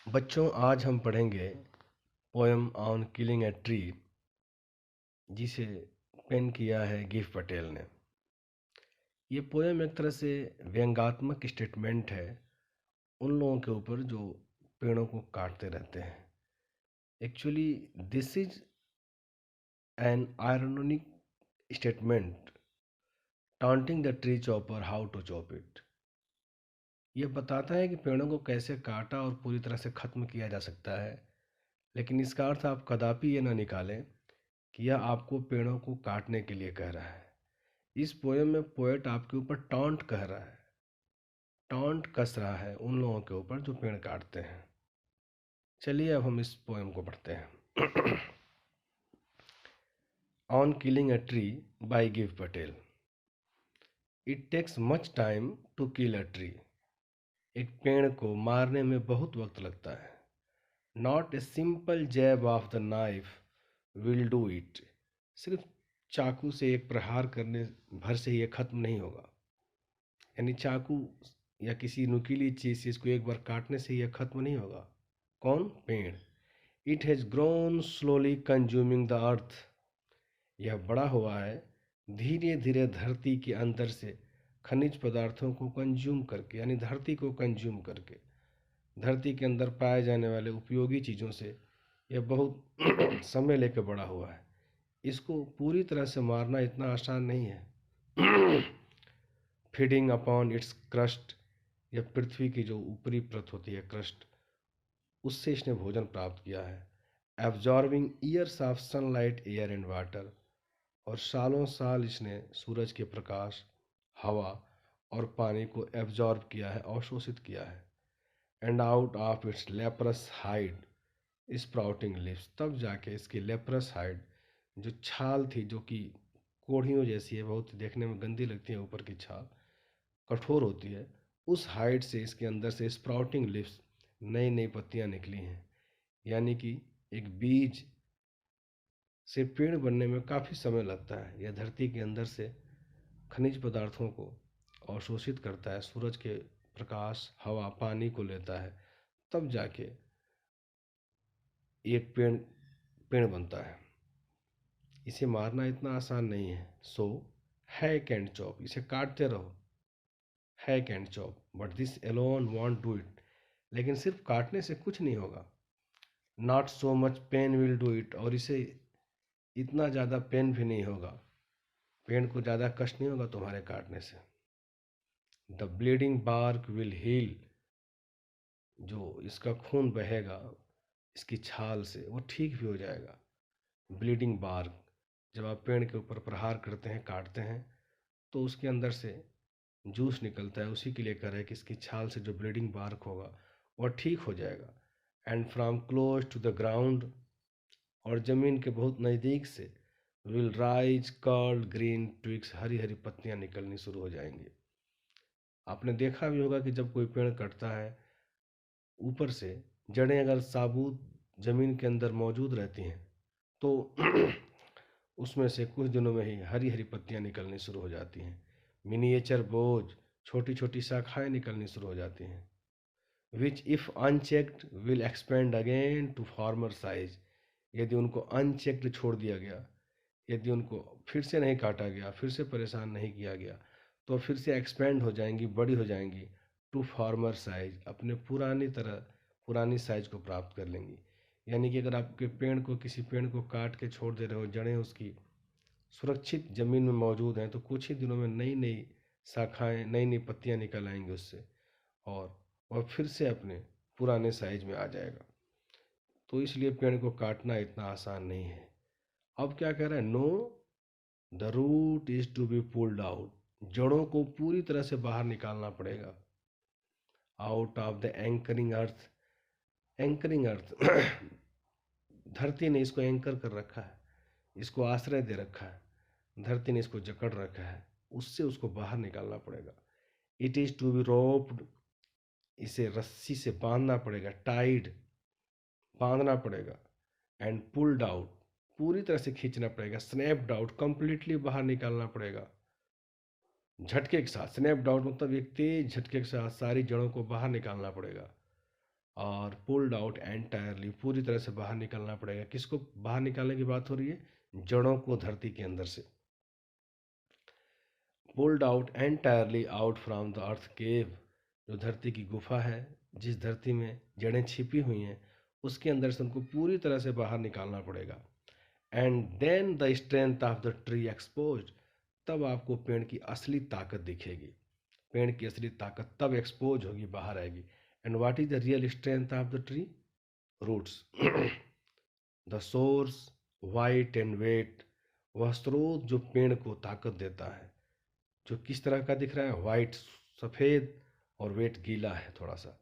बच्चों, आज हम पढ़ेंगे poem on killing a tree, जिसे पेन किया है गिव पटेल ने। ये पोएम एक तरह से व्यंग्यात्मक स्टेटमेंट है उन लोगों के ऊपर जो पेड़ों को काटते रहते हैं। Actually this is an ironic statement taunting the tree chopper how to chop it. ये बताता है कि पेड़ों को कैसे काटा और पूरी तरह से ख़त्म किया जा सकता है, लेकिन इसका अर्थ आप कदापि ये ना निकालें कि यह आपको पेड़ों को काटने के लिए कह रहा है। इस पोएम में पोएट आपके ऊपर टॉन्ट कह रहा है, टॉन्ट कस रहा है उन लोगों के ऊपर जो पेड़ काटते हैं। चलिए अब हम इस पोएम को पढ़ते हैं। On killing a tree by Gieve Patel. It takes much time to kill a tree. एक पेड़ को मारने में बहुत वक्त लगता है। Not a simple jab of the knife will do it. सिर्फ चाकू से एक प्रहार करने भर से ये खत्म नहीं होगा। यानी चाकू या किसी नुकीली चीज़ से इसको एक बार काटने से यह खत्म नहीं होगा। कौन? पेड़। It has grown slowly consuming the earth. यह बड़ा हुआ है धीरे धीरे धरती के अंदर से खनिज पदार्थों को कंज्यूम करके, यानी धरती को कंज्यूम करके, धरती के अंदर पाए जाने वाले उपयोगी चीज़ों से यह बहुत समय लेकर बड़ा हुआ है। इसको पूरी तरह से मारना इतना आसान नहीं है। फीडिंग अपॉन इट्स क्रस्ट, या पृथ्वी की जो ऊपरी परत होती है क्रस्ट, उससे इसने भोजन प्राप्त किया है। Absorbing years of sunlight air and water, और सालों साल इसने सूरज के प्रकाश, हवा और पानी को एब्जॉर्ब किया है, अवशोषित किया है। And out of its leprous hide sprouting leaves, तब जाके इसकी लेप्रस हाइड, जो छाल थी जो कि कोढ़ियों जैसी है, बहुत देखने में गंदी लगती है, ऊपर की छाल कठोर होती है, उस हाइट से इसके अंदर से स्प्राउटिंग लिव्स, नई नई पत्तियां निकली हैं। यानी कि एक बीज से पेड़ बनने में काफ़ी समय लगता है। यह धरती के अंदर से खनिज पदार्थों को अवशोषित करता है, सूरज के प्रकाश, हवा, पानी को लेता है, तब जाके एक पेड़ पेड़ बनता है। इसे मारना इतना आसान नहीं है। सो हैक एंड चॉप, इसे काटते रहो, hack and chop, but this alone won't do it. लेकिन सिर्फ काटने से कुछ नहीं होगा। Not so much pain will do it, और इसे इतना ज़्यादा पेन भी नहीं होगा, पेन को ज़्यादा कष्ट नहीं होगा तुम्हारे काटने से। The bleeding bark will heal, जो इसका खून बहेगा इसकी छाल से वो ठीक भी हो जाएगा। ब्लीडिंग बार्क, जब आप पेड़ के ऊपर प्रहार करते हैं, काटते हैं, तो उसके अंदर से जूस निकलता है, उसी के लिए कर है कि इसकी छाल से जो ब्लीडिंग बार्क होगा वह ठीक हो जाएगा। And from close to the ground, और ज़मीन के बहुत नज़दीक से, will rise curled green twigs, हरी हरी पत्तियां निकलनी शुरू हो जाएंगी। आपने देखा भी होगा कि जब कोई पेड़ कटता है, ऊपर से जड़ें अगर साबुत ज़मीन के अंदर मौजूद रहती हैं तो उसमें से कुछ दिनों में ही हरी हरी पत्तियां निकलनी शुरू हो जाती हैं। मिनिएचर बोझ, छोटी छोटी शाखाएं निकलनी शुरू हो जाती हैं। Which if unchecked will expand again to former size, यदि उनको अनचेक्ड छोड़ दिया गया, यदि उनको फिर से नहीं काटा गया, फिर से परेशान नहीं किया गया, तो फिर से एक्सपेंड हो जाएंगी, बड़ी हो जाएंगी, टू फॉर्मर साइज, अपने पुरानी साइज को प्राप्त कर लेंगी। यानी कि अगर आपके पेड़ को, किसी पेड़ को काट के छोड़ दे रहे हो, जड़ें उसकी सुरक्षित ज़मीन में मौजूद हैं, तो कुछ ही दिनों में नई नई शाखाएँ, नई नई पत्तियाँ निकल आएंगी उससे, और वह फिर से अपने पुराने साइज में आ जाएगा। तो इसलिए पेड़ को काटना इतना आसान नहीं है। अब क्या कह रहा है? No, the root is to be pulled out, जड़ों को पूरी तरह से बाहर निकालना पड़ेगा। Out of the anchoring earth, anchoring earth धरती ने इसको एंकर कर रखा है, इसको आश्रय दे रखा है, धरती ने इसको जकड़ रखा है, उससे उसको बाहर निकालना पड़ेगा। It is to be roped, इसे रस्सी से बांधना पड़ेगा, टाइड, बांधना पड़ेगा। एंड पुल्ड आउट, पूरी तरह से खींचना पड़ेगा। स्नैप्ड आउट, कंप्लीटली बाहर निकालना पड़ेगा, झटके के साथ। स्नैप्ड आउट मतलब एक तेज झटके के साथ सारी जड़ों को बाहर निकालना पड़ेगा। और पुल्ड आउट एंटायरली, पूरी तरह से बाहर निकलना पड़ेगा। किसको बाहर निकालने की बात हो रही है? जड़ों को धरती के अंदर से। Pulled out entirely out from the earth cave, जो धरती की गुफा है, जिस धरती में जड़ें छिपी हुई हैं, उसके अंदर से उनको पूरी तरह से बाहर निकालना पड़ेगा। And then the strength of the tree expose, तब आपको पेड़ की असली ताकत दिखेगी। पेड़ की असली ताकत तब एक्सपोज होगी, बाहर आएगी। And what is the real strength of the tree? Roots. The source white and wet, वह स्रोत जो पेड़ को ताकत देता है, जो किस तरह का दिख रहा है? वाइट, सफ़ेद, और वेट, गीला है थोड़ा सा।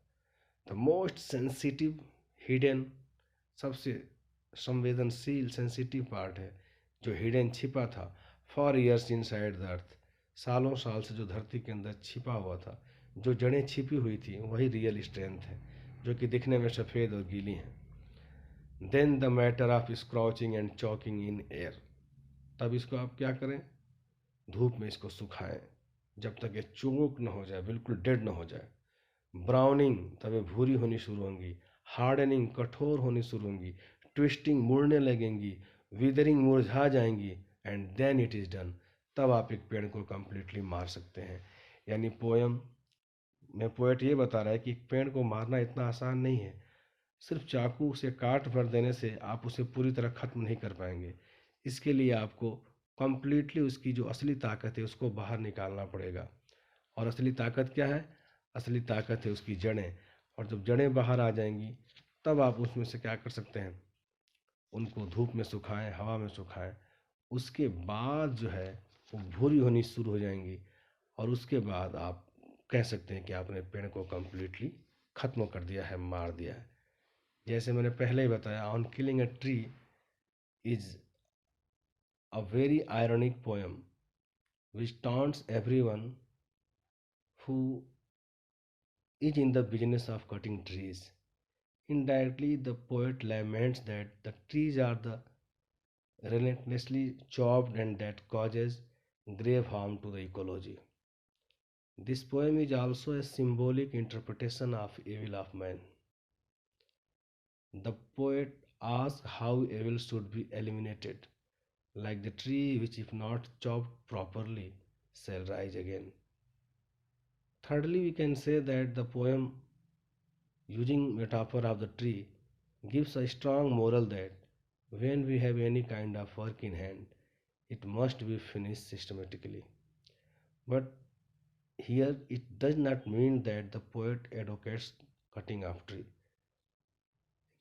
द मोस्ट सेंसिटिव हिडन, सबसे संवेदनशील सेंसिटिव पार्ट है, जो हिडन छिपा था। For years inside the earth, सालों साल से जो धरती के अंदर छिपा हुआ था, जो जड़ें छिपी हुई थी, वही रियल स्ट्रेंथ है, जो कि दिखने में सफ़ेद और गीली हैं। Then the matter of scorching and choking in air, तब इसको आप क्या करें? धूप में इसको सुखाएं जब तक ये चोक न हो जाए, बिल्कुल डेड न हो जाए। ब्राउनिंग, तब ये भूरी होनी शुरू होंगी। हार्डनिंग, कठोर होनी शुरू होंगी। ट्विस्टिंग, मुड़ने लगेंगी। विदरिंग, मुरझा जाएंगी। And then it is done, तब आप एक पेड़ को कम्प्लीटली मार सकते हैं। यानी पोएम में पोएट ये बता रहा है कि एक पेड़ को मारना इतना आसान नहीं है। सिर्फ चाकू से काट भर देने से आप उसे पूरी तरह ख़त्म नहीं कर पाएंगे। इसके लिए आपको कम्प्लीटली उसकी जो असली ताकत है उसको बाहर निकालना पड़ेगा। और असली ताकत क्या है? असली ताकत है उसकी जड़ें। और जब जड़ें बाहर आ जाएंगी, तब आप उसमें से क्या कर सकते हैं? उनको धूप में सुखाएं, हवा में सुखाएं। उसके बाद जो है वो भूरी होनी शुरू हो जाएंगी, और उसके बाद आप कह सकते हैं कि आपने पेड़ को कम्प्लीटली ख़त्म कर दिया है, मार दिया है। जैसे मैंने पहले ही बताया, on killing a tree is a very ironic poem which taunts everyone who is in the business of cutting trees. Indirectly, the poet laments that the trees are the relentlessly chopped and that causes grave harm to the ecology. This poem is also a symbolic interpretation of evil of man. The poet asks how evil should be eliminated, like the tree which, if not chopped properly, shall rise again. Thirdly, we can say that the poem, using metaphor of the tree, gives a strong moral that when we have any kind of work in hand, it must be finished systematically. But here it does not mean that the poet advocates cutting of tree.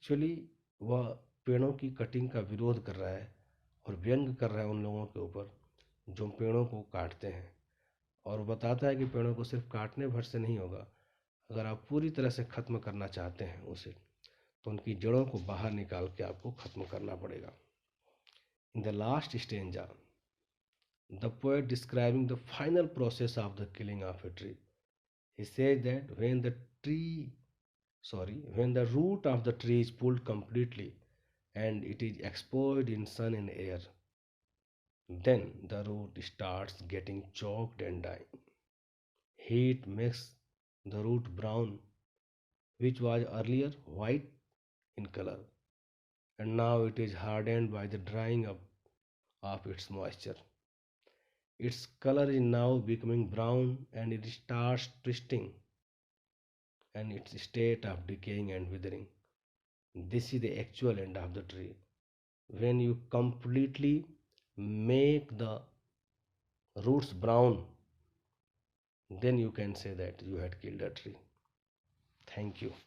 Actually वह पेड़ों की cutting का विरोध कर रहा है और व्यंग कर रहा है उन लोगों के ऊपर जो पेड़ों को काटते हैं, और बताता है कि पेड़ों को सिर्फ काटने भर से नहीं होगा। अगर आप पूरी तरह से ख़त्म करना चाहते हैं उसे, तो उनकी जड़ों को बाहर निकाल के आपको ख़त्म करना पड़ेगा। In the last stanza, the poet describing the final process of the killing of a tree, he says that when the root of the tree is pulled completely and it is exposed in sun and air, then the root starts getting choked and dying. Heat makes the root brown, which was earlier white in color, and now it is hardened by the drying up of its moisture. Its color is now becoming brown and it starts twisting and its state of decaying and withering. This is the actual end of the tree. When you completely make the roots brown, then you can say that you had killed a tree. Thank you.